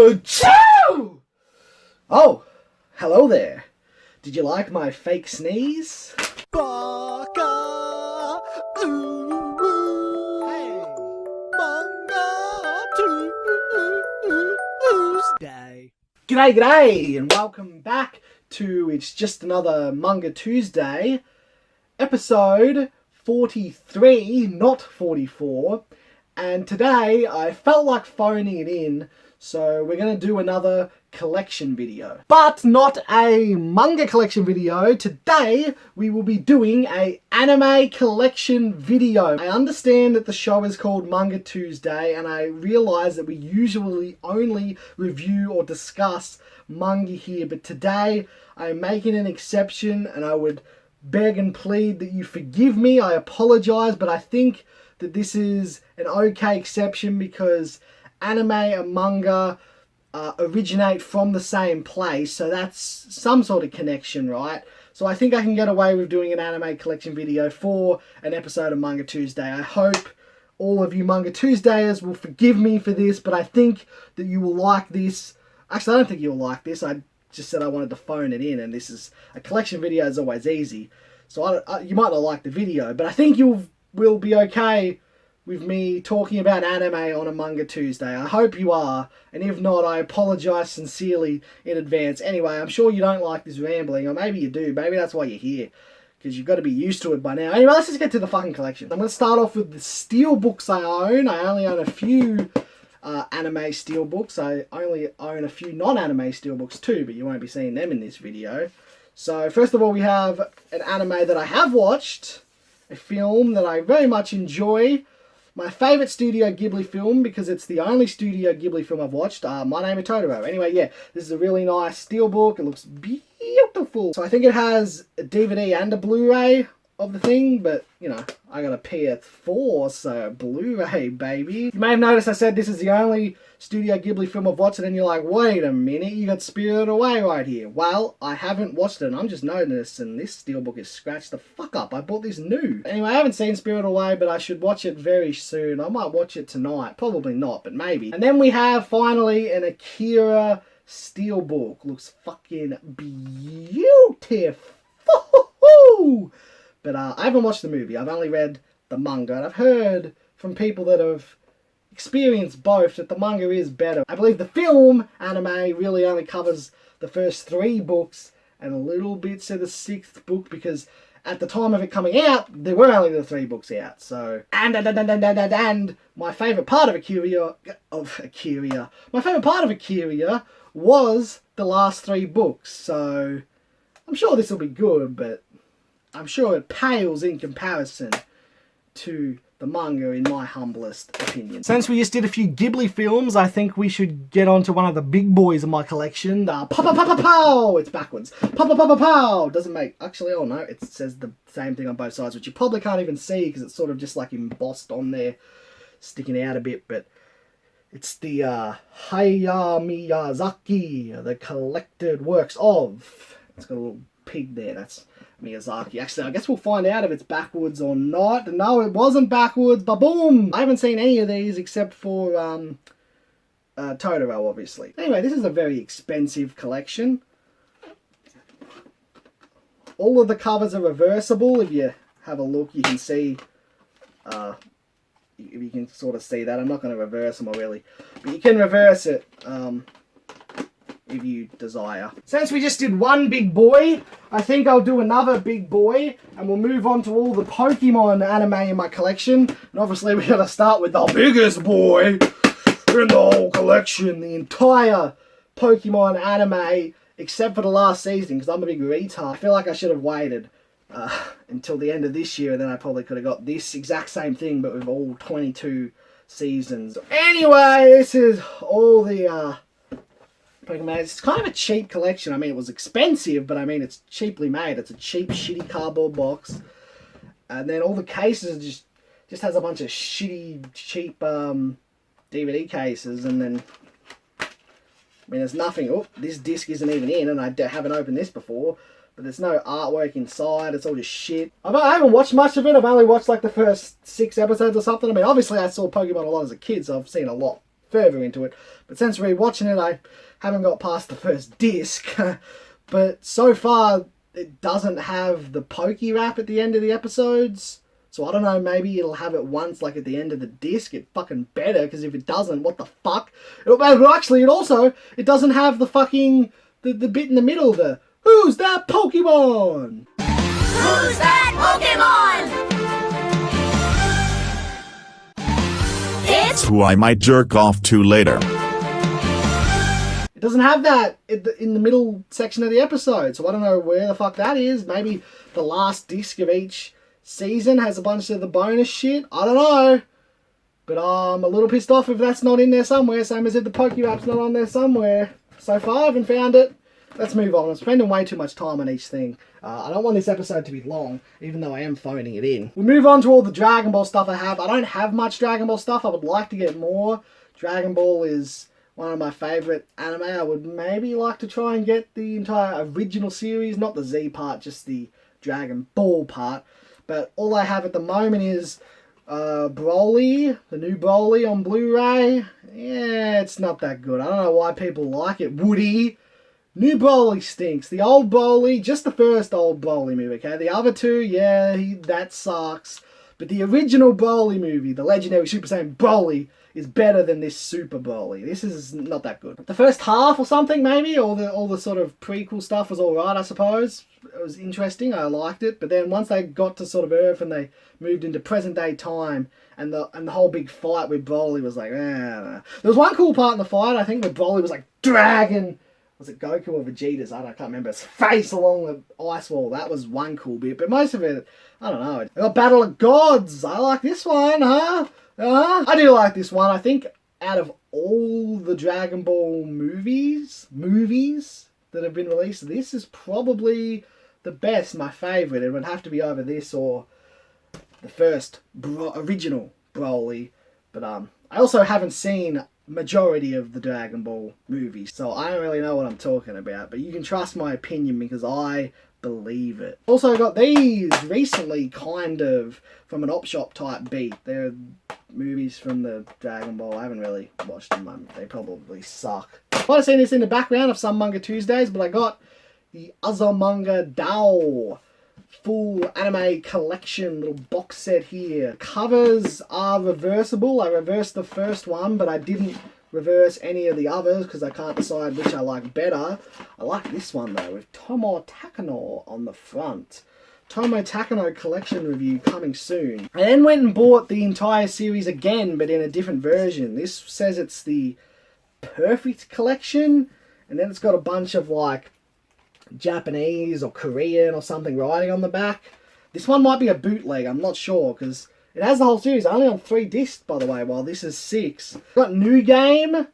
Achoo! Oh, hello there. Did you like my fake sneeze? Baka, hey, Manga Tuesday. G'day, and welcome back to It's Just Another Manga Tuesday, episode 43, not 44. And today I felt like phoning it in, so we're going to do another collection video. But not a manga collection video. Today we will be doing a anime collection video. I understand that the show is called Manga Tuesday, and I realise that we usually only review or discuss manga here, but today I'm making an exception, and I would beg and plead that you forgive me. I apologise, but I think that this is an okay exception because anime and manga originate from the same place, so that's some sort of connection, right? So I think I can get away with doing an anime collection video for an episode of Manga Tuesday. I hope all of you Manga Tuesdayers will forgive me for this, but I think that you will like this. Actually, I don't think you'll like this. I just said I wanted to phone it in, and this is a collection video is always easy. So you might not like the video, but I think you will be okay with me talking about anime on a Manga Tuesday. I hope you are, and if not, I apologise sincerely in advance. Anyway, I'm sure you don't like this rambling, or maybe you do. Maybe that's why you're here, because you've got to be used to it by now. Anyway, let's just get to the fucking collection. I'm going to start off with the steelbooks I own. I only own a few anime steelbooks. I only own a few non-anime steelbooks too, but you won't be seeing them in this video. So first of all, we have an anime that I have watched, a film that I very much enjoy. My favourite Studio Ghibli film, because it's the only Studio Ghibli film I've watched, My Name is Totoro. Anyway, yeah, this is a really nice steelbook. It looks beautiful. So I think it has a DVD and a Blu-ray of the thing, but, you know, I got a PS4, so Blu-ray, baby. You may have noticed I said this is the only Studio Ghibli film I've watched, and then you're like, wait a minute, you got Spirited Away right here. Well, I haven't watched it, and I'm just noticing this steelbook is scratched the fuck up. I bought this new. Anyway, I haven't seen Spirited Away, but I should watch it very soon. I might watch it tonight. Probably not, but maybe. And then we have, finally, an Akira steelbook. Looks fucking beautiful. But I haven't watched the movie. I've only read the manga, and I've heard from people that have experienced both that the manga is better. I believe the film anime really only covers the first 3 books and a little bits of the 6th book, because at the time of it coming out, there were only the 3 books out. So, and my favourite part of Akira, my favourite part of Akira was the last 3 books. So, I'm sure this will be good, but I'm sure it pales in comparison to the manga, in my humblest opinion. Since we just did a few Ghibli films, I think we should get on to one of the big boys in my collection. Pow! It's backwards. Pow! Doesn't make... Actually, oh no, it says the same thing on both sides, which you probably can't even see because it's sort of just like embossed on there, sticking out a bit, but it's the Hayao Miyazaki, the collected works of... It's got a little pig there, that's Miyazaki. Actually, I guess we'll find out if it's backwards or not. No, it wasn't backwards. Ba-boom! I haven't seen any of these except for Totoro, obviously. Anyway, this is a very expensive collection. All of the covers are reversible. If you have a look, you can see... you can sort of see that. I'm not going to reverse them, really. But you can reverse it. If you desire. Since we just did one big boy, I think I'll do another big boy, and we'll move on to all the Pokemon anime in my collection. And obviously we gotta start with the biggest boy in the whole collection, the entire Pokemon anime, except for the last season, because I'm a big retard. I feel like I should have waited until the end of this year, and then I probably could have got this exact same thing, but with all 22 seasons. Anyway, this is all the Pokemon. It's kind of a cheap collection. I mean, it was expensive, but I mean, it's cheaply made. It's a cheap, shitty cardboard box. And then all the cases just has a bunch of shitty, cheap DVD cases. And then, I mean, there's nothing... Oh, this disc isn't even in, and I haven't opened this before. But there's no artwork inside. It's all just shit. I haven't watched much of it. I've only watched like the first 6 episodes or something. I mean, obviously I saw Pokemon a lot as a kid, so I've seen a lot further into it. But since rewatching it, I haven't got past the first disc. But so far, it doesn't have the pokey rap at the end of the episodes. So I don't know, maybe it'll have it once, like at the end of the disc. It fucking better, because if it doesn't, what the fuck? Well, actually, it doesn't have the fucking, the bit in the middle, the, who's that Pokemon? Who's that Pokemon? It's Who I might jerk off to later. It doesn't have that in the middle section of the episode, so I don't know where the fuck that is. Maybe the last disc of each season has a bunch of the bonus shit. I don't know. But I'm a little pissed off if that's not in there somewhere, same as if the Pokérap's not on there somewhere. So far, I haven't found it. Let's move on. I'm spending way too much time on each thing. I don't want this episode to be long, even though I am phoning it in. We'll move on to all the Dragon Ball stuff I have. I don't have much Dragon Ball stuff. I would like to get more. Dragon Ball is one of my favourite anime. I would maybe like to try and get the entire original series, not the Z part, just the Dragon Ball part. But all I have at the moment is Broly, the new Broly on Blu-ray. Yeah, it's not that good. I don't know why people like it. Woody. New Broly stinks. The old Broly, just the first old Broly movie, okay? The other two, yeah, that sucks. But the original Broly movie, the legendary Super Saiyan Broly, is better than this Super Broly. This is not that good. The first half or something, maybe, all the sort of prequel stuff was alright, I suppose. It was interesting, I liked it. But then once they got to sort of Earth and they moved into present day time, and the whole big fight with Broly was like, There was one cool part in the fight, I think, where Broly was like dragging, was it Goku or Vegeta's? I can't remember. His face along the ice wall. That was one cool bit. But most of it, I don't know. They got Battle of Gods. I like this one, huh? I do like this one. I think out of all the Dragon Ball movies that have been released, this is probably the best, my favourite. It would have to be over this or the first original Broly. But I also haven't seen majority of the Dragon Ball movies, so I don't really know what I'm talking about, but you can trust my opinion because I believe it. Also got these recently, kind of from an op shop type beat. They're movies from the Dragon Ball. I haven't really watched them. They probably suck. Might have seen this in the background of some Manga Tuesdays, but I got the Azumanga Dao full anime collection little box set here. Covers are reversible. I reversed the first one, but I didn't reverse any of the others because I can't decide which I like better. I like this one though, with Tomo Takano on the front. Tomo Takano collection review coming soon. I then went and bought the entire series again, but in a different version. This says it's the perfect collection, and then it's got a bunch of like Japanese or Korean or something writing on the back. This one might be a bootleg, I'm not sure, because it has the whole series, only on 3 discs, by the way, while this is 6. Got New Game.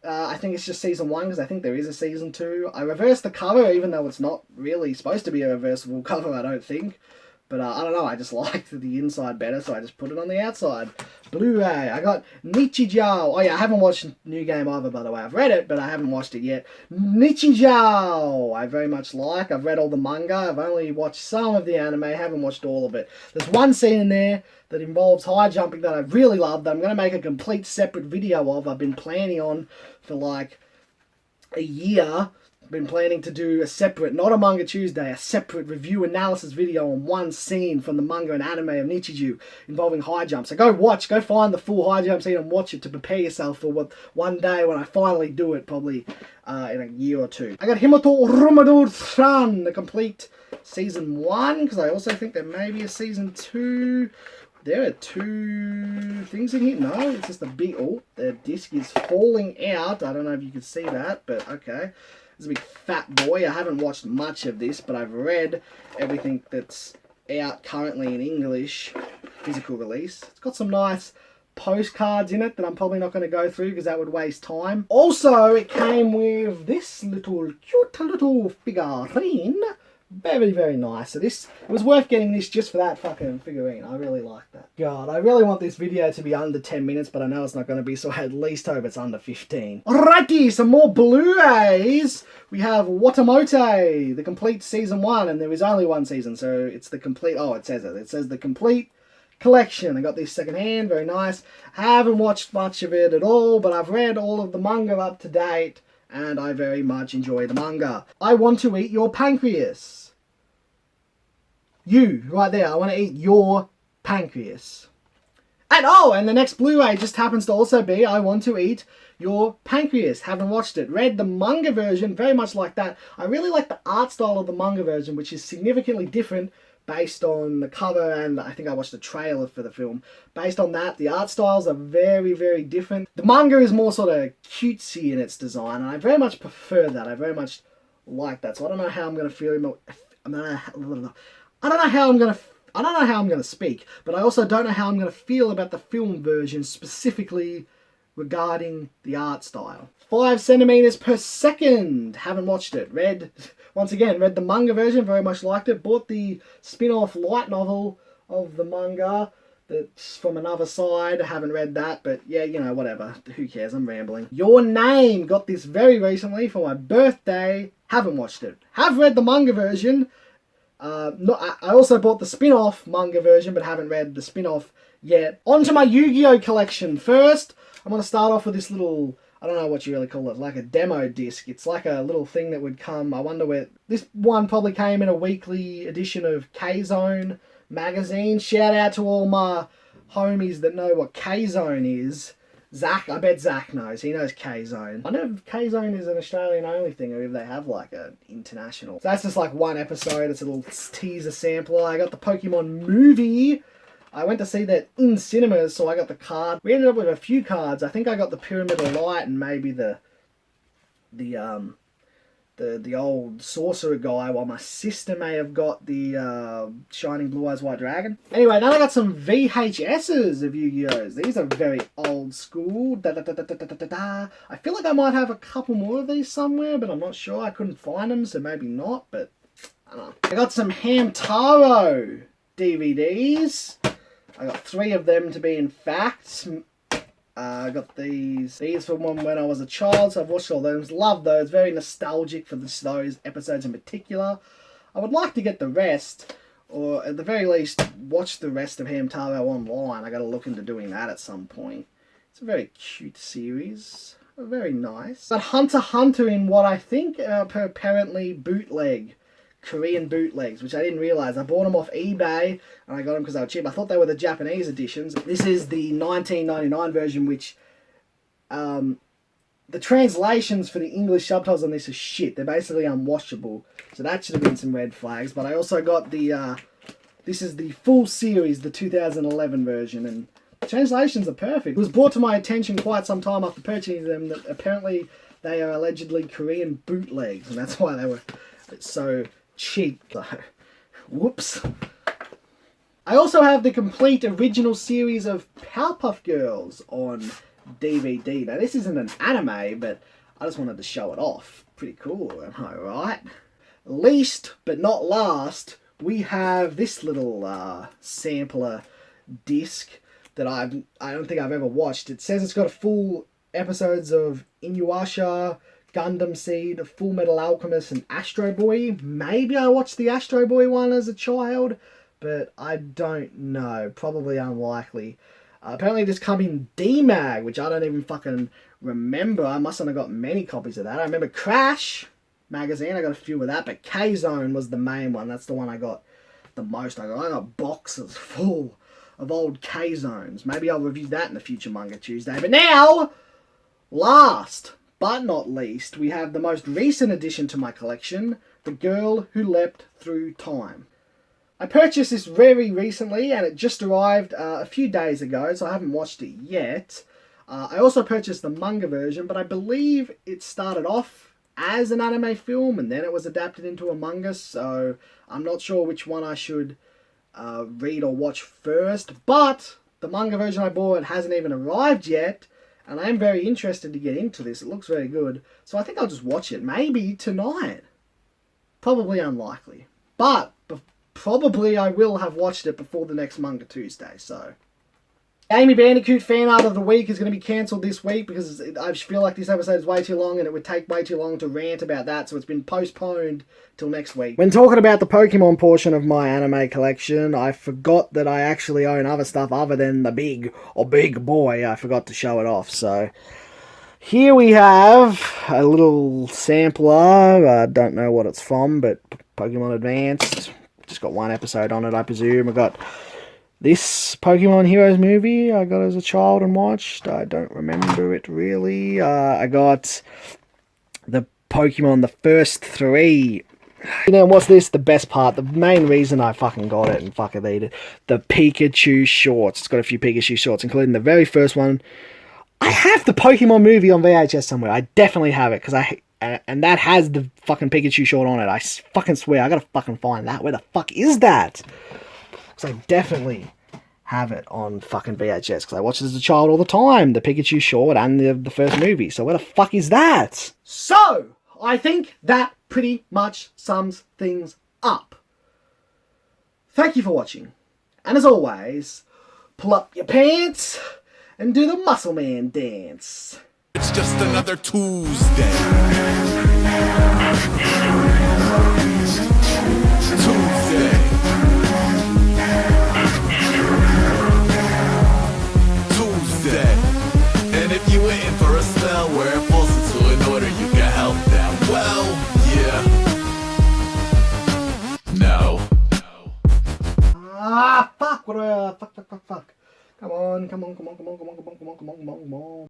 I think it's just season 1, because I think there is a season 2. I reversed the cover, even though it's not really supposed to be a reversible cover, I don't think. But I don't know, I just liked the inside better, so I just put it on the outside. Blu-ray. I got Nichijou. Oh yeah, I haven't watched New Game either, by the way. I've read it, but I haven't watched it yet. Nichijou, I very much like. I've read all the manga. I've only watched some of the anime. I haven't watched all of it. There's one scene in there that involves high jumping that I really love, that I'm going to make a complete separate video of. I've been planning on for like a year. Been planning to do a separate, not a Manga Tuesday, a separate review analysis video on one scene from the manga and anime of Nichijou involving high jumps. So go find the full high jump scene and watch it to prepare yourself for what one day when I finally do it, probably in a year or 2. I got Himoto Romadur-san, the complete season 1, because I also think there may be a season 2. There are 2 things in here. No, it's just a big... Oh, the disc is falling out. I don't know if you can see that, but okay. This is a big fat boy. I haven't watched much of this, but I've read everything that's out currently in English, physical release. It's got some nice postcards in it that I'm probably not going to go through because that would waste time. Also, it came with this little cute little figurine. Very, very nice. So it was worth getting this just for that fucking figurine. I really like that. God, I really want this video to be under 10 minutes, but I know it's not going to be, so I at least hope it's under 15. Alrighty, some more Blu-rays. We have Watamote, the complete season 1, and there is only one season, so it's the complete... Oh, it says it. It says the complete collection. I got this secondhand, very nice. Haven't watched much of it at all, but I've read all of the manga up to date, and I very much enjoy the manga. I want to eat your pancreas. You, right there, I want to eat your pancreas. And the next Blu-ray just happens to also be I Want to Eat Your Pancreas. Haven't watched it. Read the manga version, very much like that. I really like the art style of the manga version, which is significantly different based on the cover, and I think I watched the trailer for the film. Based on that, the art styles are very, very different. The manga is more sort of cutesy in its design, and I very much prefer that. I very much like that. So I don't know how I'm going to feel. I don't know how I'm going to speak, but I also don't know how I'm going to feel about the film version, specifically regarding the art style. 5 centimeters per second. Haven't watched it. Read the manga version, very much liked it. Bought the spin-off light novel of the manga that's from another side. Haven't read that, but yeah, you know, whatever. Who cares? I'm rambling. Your Name. Got this very recently for my birthday. Haven't watched it. Have read the manga version. I also bought the spin-off manga version, but haven't read the spin-off yet. On to my Yu-Gi-Oh! Collection. First, I'm going to start off with this little, I don't know what you really call it, like a demo disc. It's like a little thing that would come, I wonder where, this one probably came in a weekly edition of K-Zone magazine. Shout out to all my homies that know what K-Zone is. Zach, I bet Zach knows. He knows K-Zone. I know if K-Zone is an Australian only thing, or if they have like an international. So that's just like one episode. It's a little teaser sampler. I got the Pokemon movie. I went to see that in cinemas, so I got the card. We ended up with a few cards. I think I got the Pyramid of Light and maybe the old sorcerer guy, while my sister may have got the Shining Blue Eyes White Dragon. Anyway, then I got some VHSs of Yu-Gi-Ohs. These are very old school. I feel like I might have a couple more of these somewhere, but I'm not sure. I couldn't find them, so maybe not, but I don't know. I got some Hamtaro DVDs. I got 3 of them to be in fact. I got these from when I was a child, so I've watched all those. Love those. Very nostalgic for those episodes in particular. I would like to get the rest, or at the very least, watch the rest of Hamtaro online. I got to look into doing that at some point. It's a very cute series. Very nice. But Hunter x Hunter in what I think are apparently bootleg. Korean bootlegs, which I didn't realise. I bought them off eBay and I got them because they were cheap. I thought they were the Japanese editions. This is the 1999 version, which the translations for the English subtitles on this are shit. They're basically unwatchable. So that should have been some red flags. But I also got the this is the full series, the 2011 version, and the translations are perfect. It was brought to my attention quite some time after purchasing them that apparently they are allegedly Korean bootlegs, and that's why they were so cheap though. Whoops. I also have the complete original series of Powerpuff Girls on DVD. Now this isn't an anime, but I just wanted to show it off. Pretty cool, am I right? Least but not last, we have this little sampler disc that I don't think I've ever watched. It says it's got a full episodes of Inuyasha, Gundam Seed, Full Metal Alchemist, and Astro Boy. Maybe I watched the Astro Boy one as a child, but I don't know. Probably unlikely. Apparently this come in D-Mag, which I don't even fucking remember. I mustn't have got many copies of that. I remember Crash magazine. I got a few of that, but K-Zone was the main one. That's the one I got the most. I got boxes full of old K-Zones. Maybe I'll review that in the future Manga Tuesday. But now, last but not least, we have the most recent addition to my collection, The Girl Who Leapt Through Time. I purchased this very recently, and it just arrived a few days ago, so I haven't watched it yet. I also purchased the manga version, but I believe it started off as an anime film, and then it was adapted into a manga, so I'm not sure which one I should read or watch first, but the manga version I bought hasn't even arrived yet, and I am very interested to get into this. It looks very good. So I think I'll just watch it. Maybe tonight. Probably unlikely. But probably I will have watched it before the next Manga Tuesday. So Amy Bandicoot fan art of the week is going to be cancelled this week because I feel like this episode is way too long and it would take way too long to rant about that, so it's been postponed till next week. When talking about the Pokemon portion of my anime collection, I forgot that I actually own other stuff other than the big boy. I forgot to show it off, so here we have a little sampler. I don't know what it's from, but Pokemon Advanced. Just got one episode on it, I presume. I got this Pokemon Heroes movie I got as a child and watched. I don't remember it really. I got the Pokemon, the first three. You know, what's this? The best part, the main reason I fucking got it and fucking ate it, the Pikachu shorts. It's got a few Pikachu shorts, including the very first one. I have the Pokemon movie on VHS somewhere. I definitely have it, because and that has the fucking Pikachu short on it. I fucking swear, I gotta fucking find that. Where the fuck is that? Because I definitely have it on fucking VHS, because I watched it as a child all the time. The Pikachu short and the first movie. So where the fuck is that? So, I think that pretty much sums things up. Thank you for watching. And as always, pull up your pants and do the Muscle Man dance. It's just another Tuesday. Tuesday. And if you were in for a spell where it falls into an order, you can help them. Well, yeah. No. Ah, fuck. What do I... Fuck. Come on.